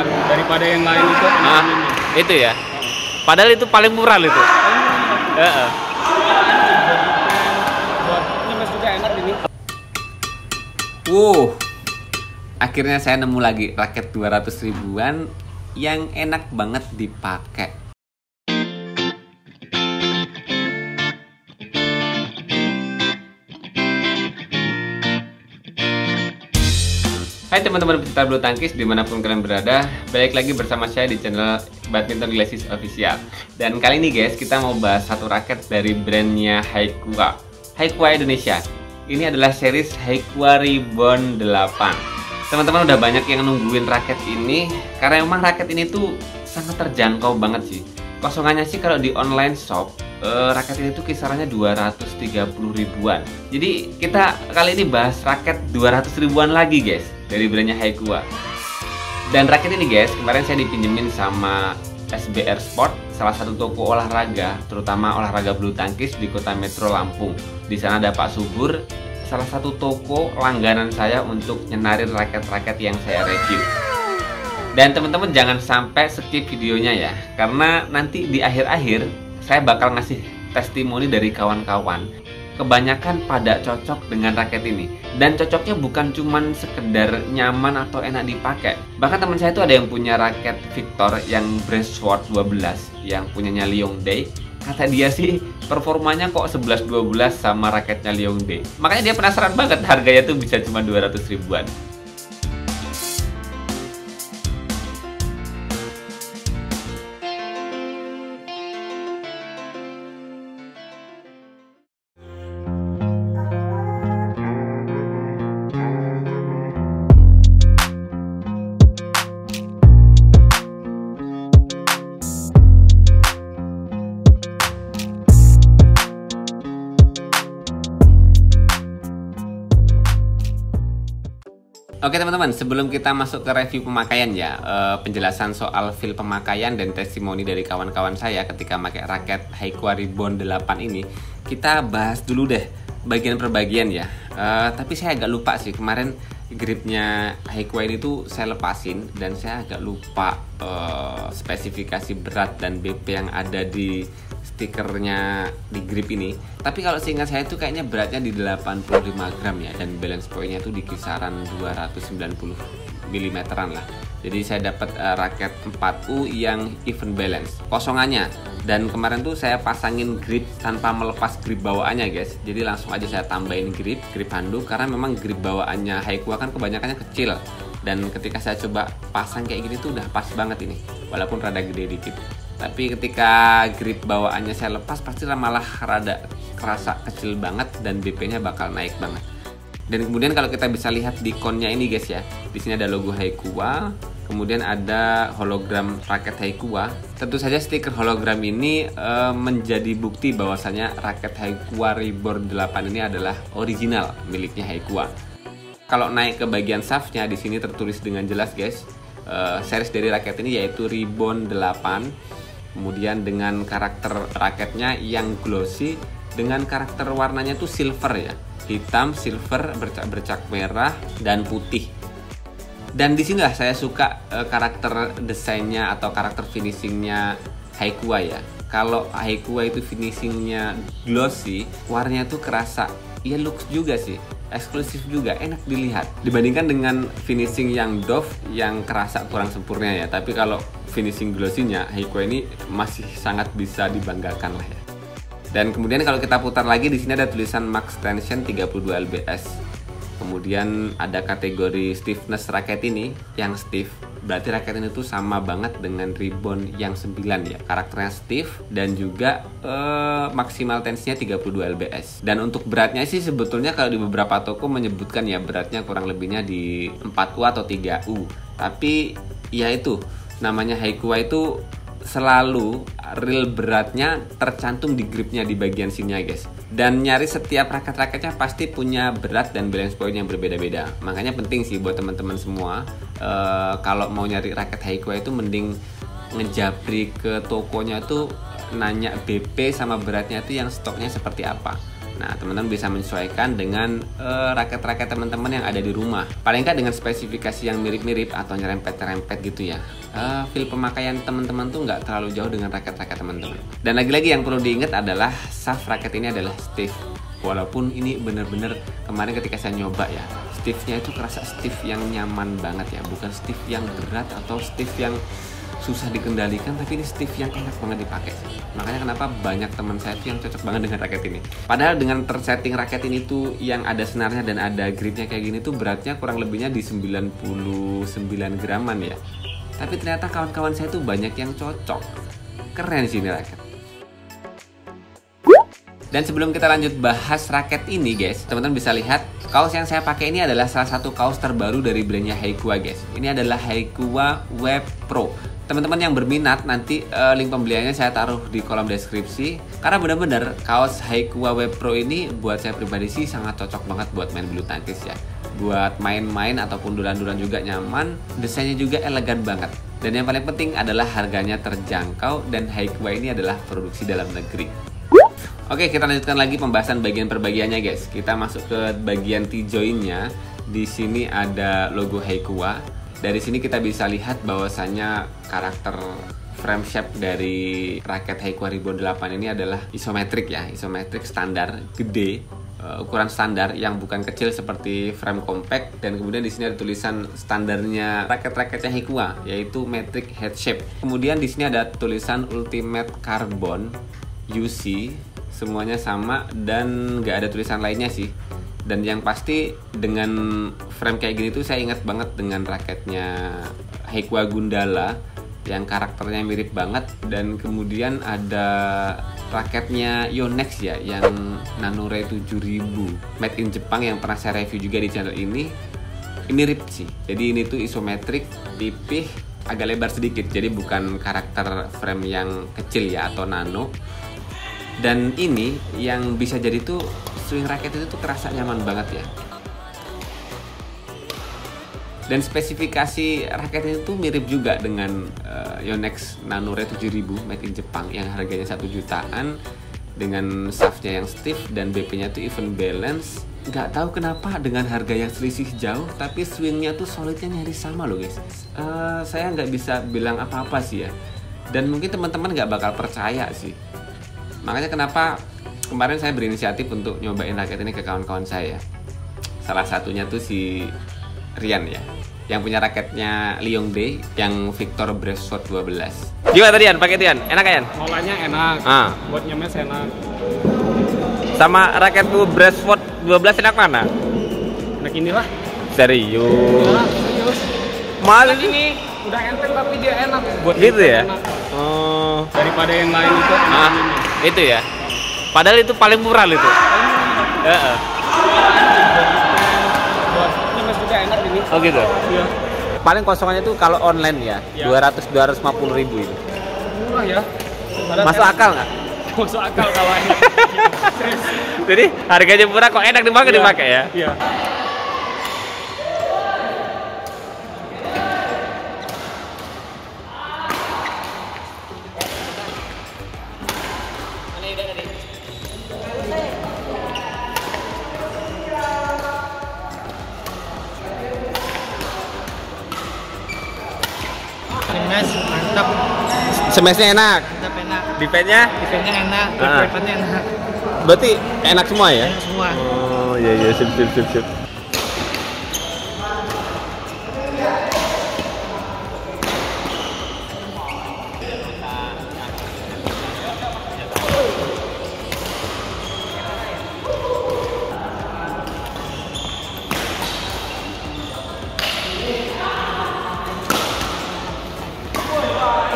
daripada yang lain itu. Itu ya. Padahal itu paling murah loh itu. Heeh. Buat nyemes juga enak ini. Akhirnya saya nemu lagi raket 200 ribuan yang enak banget dipakai. Hai teman-teman pecinta bulu tangkis dimanapun kalian berada, balik lagi bersama saya di channel Badminton Glasses Official. Dan kali ini guys, kita mau bahas satu raket dari brandnya Haikua Indonesia. Ini adalah series Haikua Ribbon 8. Teman-teman udah banyak yang nungguin raket ini, karena memang raket ini tuh sangat terjangkau banget sih. Kosongannya sih kalau di online shop, raket ini tuh kisarannya 230 ribuan. Jadi kita kali ini bahas raket 200 ribuan lagi guys, dari brandnya Haikua. Dan raket ini guys, kemarin saya dipinjemin sama SBR Sport, salah satu toko olahraga, terutama olahraga bulu tangkis di kota Metro Lampung. Di sana ada Pak Subur, salah satu toko langganan saya untuk nyenarin raket-raket yang saya review. Dan teman-teman jangan sampai skip videonya ya, karena nanti di akhir-akhir saya bakal ngasih testimoni dari kawan-kawan. Kebanyakan pada cocok dengan raket ini. Dan cocoknya bukan cuman sekedar nyaman atau enak dipakai. Bahkan teman saya itu ada yang punya raket Victor yang brand Sword 12 yang punyanya Leongdae. Kata dia sih performanya kok 11-12 sama raketnya Leongdae. Makanya dia penasaran banget harganya tuh bisa cuma 200 ribuan. Oke teman-teman, sebelum kita masuk ke review pemakaian ya, penjelasan soal feel pemakaian dan testimoni dari kawan-kawan saya ketika pakai raket Haikua Ribbon 8 ini, kita bahas dulu deh bagian per bagian ya. Tapi saya agak lupa sih, kemarin gripnya Haikua ini tuh saya lepasin dan saya agak lupa spesifikasi berat dan BP yang ada di stikernya di grip ini. Tapi kalau seingat saya itu kayaknya beratnya di 85 gram ya, dan balance point-nya itu di kisaran 290 mm-an lah. Jadi saya dapat raket 4U yang even balance kosongannya. Dan kemarin tuh saya pasangin grip tanpa melepas grip bawaannya guys. Jadi langsung aja saya tambahin grip handuk, karena memang grip bawaannya Haikua kan kebanyakannya kecil. Dan ketika saya coba pasang kayak gini tuh udah pas banget ini, walaupun rada gede dikit. Tapi ketika grip bawaannya saya lepas, pasti malah rada kerasa kecil banget dan BP-nya bakal naik banget. Dan kemudian kalau kita bisa lihat di konnya ini guys ya, di sini ada logo Haikua, kemudian ada hologram raket Haikua. Tentu saja stiker hologram ini menjadi bukti bahwasanya raket Haikua Ribbon 8 ini adalah original miliknya Haikua. Kalau naik ke bagian shaftnya, di sini tertulis dengan jelas guys, series dari raket ini yaitu Ribbon 8. Kemudian dengan karakter raketnya yang glossy, dengan karakter warnanya tuh silver ya, hitam, silver, bercak merah dan putih. Dan disinilah saya suka karakter desainnya atau karakter finishingnya Haikua ya. Kalau Haikua itu finishingnya glossy, warnanya tuh kerasa, ya looks juga sih, eksklusif juga, enak dilihat. Dibandingkan dengan finishing yang Dove yang kerasa kurang sempurna ya. Tapi kalau finishing glossy-nya Haikua ini masih sangat bisa dibanggakan lah ya. Dan kemudian kalau kita putar lagi, di sini ada tulisan Max Tension 32 lbs. Kemudian ada kategori stiffness raket ini yang stiff. Berarti raket ini tuh sama banget dengan Ribbon yang 9 ya. Karakternya stiff dan juga maksimal tensinya 32 lbs. Dan untuk beratnya sih sebetulnya kalau di beberapa toko menyebutkan ya beratnya kurang lebihnya di 4U atau 3U. Tapi ya itu, namanya Haikua itu selalu real beratnya tercantum di gripnya di bagian sini guys. Dan nyaris setiap raket-raketnya pasti punya berat dan balance point yang berbeda-beda. Makanya penting sih buat teman-teman semua, kalau mau nyari raket Haikua itu mending ngejabri ke tokonya tuh, nanya BP sama beratnya itu yang stoknya seperti apa. Nah, teman-teman bisa menyesuaikan dengan raket-raket teman-teman yang ada di rumah. Paling nggak dengan spesifikasi yang mirip-mirip atau nyerempet-nyerempet gitu ya. Feel pemakaian teman-teman tuh nggak terlalu jauh dengan raket-raket teman-teman. Dan lagi-lagi yang perlu diingat adalah shaft raket ini adalah stiff. Walaupun ini bener-bener kemarin ketika saya nyoba ya, stiffnya itu kerasa stiff yang nyaman banget ya, bukan stiff yang berat atau stiff yang susah dikendalikan, tapi ini stiff yang enak banget dipakai. Makanya kenapa banyak teman saya tuh yang cocok banget dengan raket ini. Padahal dengan tersetting raket ini tuh yang ada senarnya dan ada gripnya kayak gini tuh beratnya kurang lebihnya di 99 graman ya. Tapi ternyata kawan-kawan saya tuh banyak yang cocok. Keren sih ini raket. Dan sebelum kita lanjut bahas raket ini guys, teman-teman bisa lihat kaos yang saya pakai ini adalah salah satu kaos terbaru dari brandnya Haikua guys. Ini adalah Haikua Web Pro. Teman-teman yang berminat nanti link pembeliannya saya taruh di kolom deskripsi. Karena benar-benar kaos Haikua Web Pro ini buat saya pribadi sih sangat cocok banget buat main bulu tangkis ya. Buat main-main ataupun dulan-dulan juga nyaman, desainnya juga elegan banget. Dan yang paling penting adalah harganya terjangkau dan Haikua ini adalah produksi dalam negeri. Oke, kita lanjutkan lagi pembahasan bagian per bagiannya guys. Kita masuk ke bagian T-joinnya. Di sini ada logo Haikua. Dari sini kita bisa lihat bahwasannya karakter frame shape dari raket Haikua Ribbon 8 ini adalah isometrik ya, isometrik standar, gede, ukuran standar yang bukan kecil seperti frame compact. Dan kemudian di sini ada tulisan standarnya raket-raketnya Haikua, yaitu metric head shape. Kemudian di sini ada tulisan Ultimate Carbon UC. Semuanya sama dan nggak ada tulisan lainnya sih. Dan yang pasti dengan frame kayak gini tuh saya ingat banget dengan raketnya Haikua Gundala yang karakternya mirip banget. Dan kemudian ada raketnya Yonex ya, yang Nanore 7000 made in Jepang yang pernah saya review juga di channel ini. Mirip sih, jadi ini tuh isometrik, tipih, agak lebar sedikit, jadi bukan karakter frame yang kecil ya atau nano. Dan ini yang bisa jadi tuh swing raket itu tuh kerasa nyaman banget ya. Dan spesifikasi raket ini tuh mirip juga dengan Yonex Nanore 7000 made in Jepang yang harganya 1 jutaan dengan shaftnya yang stiff dan BP-nya tuh even balance. Nggak tahu kenapa dengan harga yang selisih jauh tapi swingnya tuh solidnya nyaris sama loh guys. Saya nggak bisa bilang apa-apa sih ya. Dan mungkin teman-teman nggak bakal percaya sih. Makanya kenapa kemarin saya berinisiatif untuk nyobain raket ini ke kawan-kawan saya. Salah satunya tuh si Rian ya, yang punya raketnya Liongde yang Victor Breastshot 12. Gimana Rian? Pakai Rian? Enak kan? Polanya enak, buat nyemes enak. Sama raketku Breastshot 12 enak mana? Enak inilah. Serius? Ya, serius. Malah Ini udah enteng tapi dia enak. Buat gitu ya? enak. Oh. Daripada yang lain itu enak ini. Itu ya. Padahal itu paling murah itu. Heeh. Buat nyemes juga enak ini. Oh gitu. Iya. Paling kosongannya tuh kalau online ya, Ya. 200-250 ribu itu. Murah ya. Padahal Masuk akal nggak? Masuk akal kalau enak. Serius. Jadi harganya murah kok enak dipakai ya? Iya. Smash mantap, Smashnya enak, mantap enak, defense-nya defense-nya enak, Ah. weapon-nya enak, berarti enak semua ya? enak semua. Oh iya sip.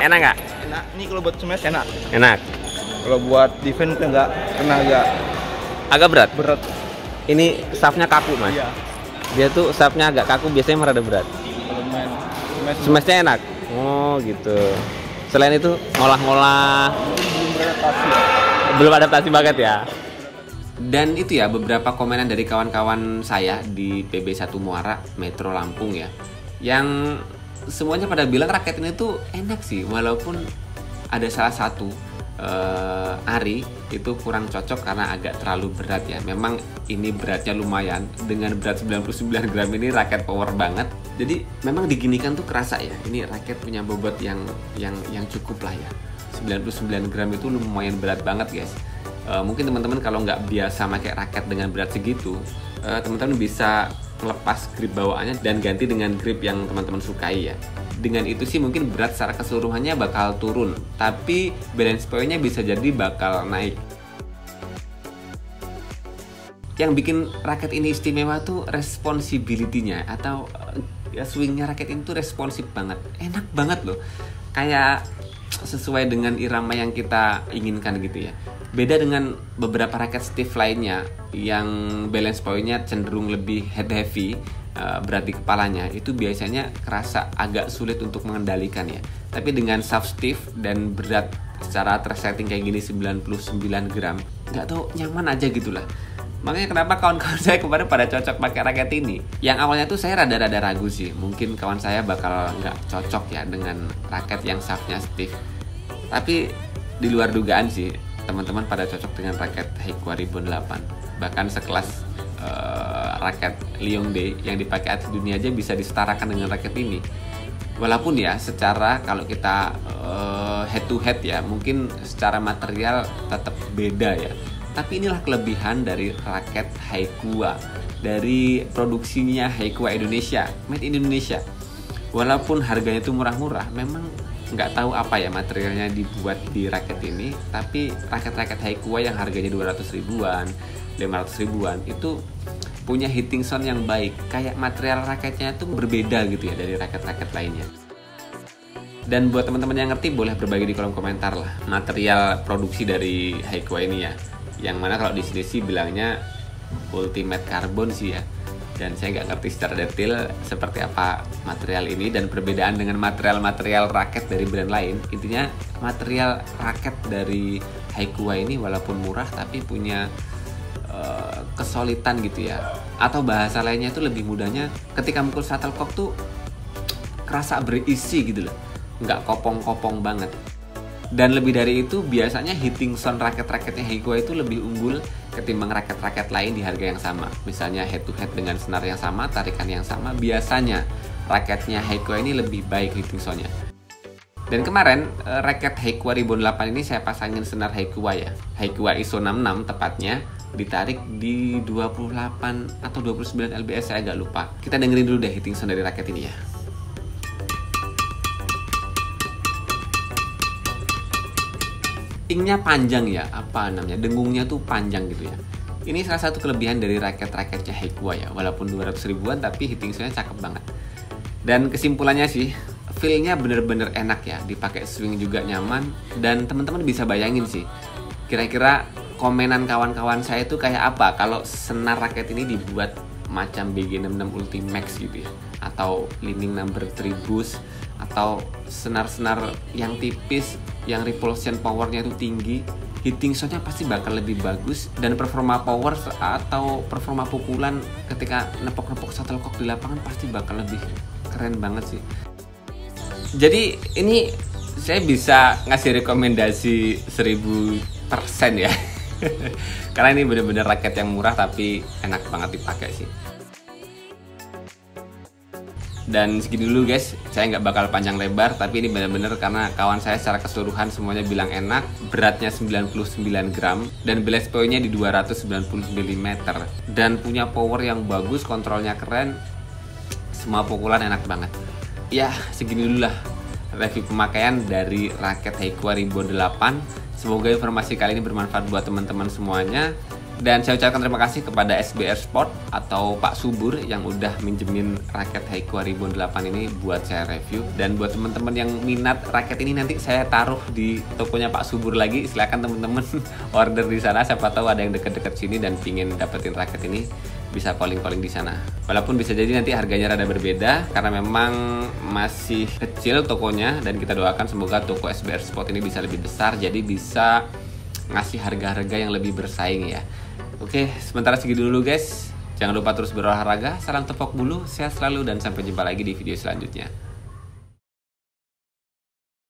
Enak nggak? Enak, ini kalau buat smash enak. Enak. Kalau buat defense enggak, kena agak Agak berat. berat. Ini shaftnya kaku mas. Iya. Dia tuh shaftnya agak kaku, biasanya merada berat. Kalau main smash Smashnya enak. Oh gitu. Selain itu ngolah-ngolah belum beradaptasi. belum adaptasi banget ya. Dan itu ya beberapa komenan dari kawan-kawan saya di PB1 Muara Metro Lampung ya, yang semuanya pada bilang raket ini tuh enak sih, walaupun ada salah satu Ari itu kurang cocok karena agak terlalu berat ya. Memang ini beratnya lumayan, dengan berat 99 gram ini raket power banget. Jadi memang diginikan tuh kerasa ya, ini raket punya bobot yang cukup lah ya. 99 gram itu lumayan berat banget guys. Mungkin teman-teman kalau nggak biasa pakai raket dengan berat segitu, teman-teman bisa lepas grip bawaannya dan ganti dengan grip yang teman-teman sukai ya. Dengan itu sih mungkin berat secara keseluruhannya bakal turun, tapi balance point-nya bisa jadi bakal naik. Yang bikin raket ini istimewa tuh responsibility-nya, atau ya swingnya raket ini tuh responsif banget, enak banget loh, kayak sesuai dengan irama yang kita inginkan gitu ya. Beda dengan beberapa raket stiff lainnya yang balance point-nya cenderung lebih head heavy, berat di kepalanya, itu biasanya kerasa agak sulit untuk mengendalikan ya. Tapi dengan soft stiff dan berat secara tersetting kayak gini 99 gram, nggak tahu nyaman aja gitulah. Makanya kenapa kawan-kawan saya kemarin pada cocok pakai raket ini. Yang awalnya tuh saya rada-rada ragu sih, mungkin kawan saya bakal nggak cocok ya dengan raket yang shaftnya stiff. Tapi di luar dugaan sih, teman-teman pada cocok dengan raket Haikua Ribbon 8. Bahkan sekelas raket Liongde yang dipakai atlet dunia aja bisa disetarakan dengan raket ini. Walaupun ya secara kalau kita head to head ya, mungkin secara material tetap beda ya. Tapi inilah kelebihan dari raket Haikua, dari produksinya Haikua Indonesia, made in Indonesia. Walaupun harganya itu murah-murah, memang nggak tahu apa ya materialnya dibuat di raket ini, tapi raket-raket Haikua yang harganya 200 ribuan, 500 ribuan itu punya hitting sound yang baik. Kayak material raketnya itu berbeda gitu ya dari raket-raket lainnya. Dan buat teman-teman yang ngerti boleh berbagi di kolom komentar lah material produksi dari Haikua ini ya. Yang mana kalau di sini sih bilangnya ultimate carbon sih ya. Dan saya nggak ngerti secara detail seperti apa material ini dan perbedaan dengan material-material raket dari brand lain. Intinya material raket dari Haikua ini walaupun murah tapi punya kesolidan gitu ya. Atau bahasa lainnya itu lebih mudahnya ketika mukul shuttlecock tuh kerasa berisi gitu loh, nggak kopong-kopong banget. Dan lebih dari itu biasanya hitting sound raket-raketnya Haikua itu lebih unggul ketimbang raket-raket lain di harga yang sama. Misalnya head to head dengan senar yang sama, tarikan yang sama, biasanya raketnya Haikua ini lebih baik hitting soundnya. Dan kemarin raket Haikua Ribbon 8 ini saya pasangin senar Haikua ya, Haikua ISO 66 tepatnya, ditarik di 28 atau 29 lbs, saya agak lupa. Kita dengerin dulu deh hitting sound dari raket ini ya. Tingnya panjang ya, apa namanya, dengungnya tuh panjang gitu ya. Ini salah satu kelebihan dari raket-raketnya Haikua ya, walaupun 200 ribuan tapi hitting soundnya cakep banget. Dan kesimpulannya sih, feel-nya bener-bener enak ya, dipakai swing juga nyaman. Dan teman-teman bisa bayangin sih, kira-kira komenan kawan-kawan saya itu kayak apa kalau senar raket ini dibuat macam BG66 Ultimax gitu ya, atau Lining number 3 Boost, atau senar-senar yang tipis yang repulsion powernya itu tinggi, hitting soundnya pasti bakal lebih bagus. Dan performa power atau performa pukulan ketika nepok-nepok shuttlecock di lapangan pasti bakal lebih keren banget sih. Jadi ini saya bisa ngasih rekomendasi 1000% ya. Karena ini bener-bener raket yang murah tapi enak banget dipakai sih. Dan segini dulu guys, saya nggak bakal panjang lebar, tapi ini bener-bener karena kawan saya secara keseluruhan semuanya bilang enak. Beratnya 99 gram dan balance point-nya di 290 mm dan punya power yang bagus, kontrolnya keren, semua pukulan enak banget. Ya segini dulu lah review pemakaian dari raket Haikua Ribbon 8. Semoga informasi kali ini bermanfaat buat teman-teman semuanya. Dan saya ucapkan terima kasih kepada SBR Sport atau Pak Subur yang udah minjemin raket Haikua Ribbon 8 ini buat saya review. Dan buat teman-teman yang minat raket ini nanti saya taruh di tokonya Pak Subur lagi. Silakan teman-teman order di sana. Siapa tahu ada yang deket-deket sini dan pingin dapetin raket ini, bisa calling-calling di sana. Walaupun bisa jadi nanti harganya rada berbeda karena memang masih kecil tokonya, dan kita doakan semoga toko SBR Sport ini bisa lebih besar jadi bisa ngasih harga-harga yang lebih bersaing ya. Oke, sementara segitu dulu guys. Jangan lupa terus berolahraga, salam tepok bulu, sehat selalu dan sampai jumpa lagi di video selanjutnya.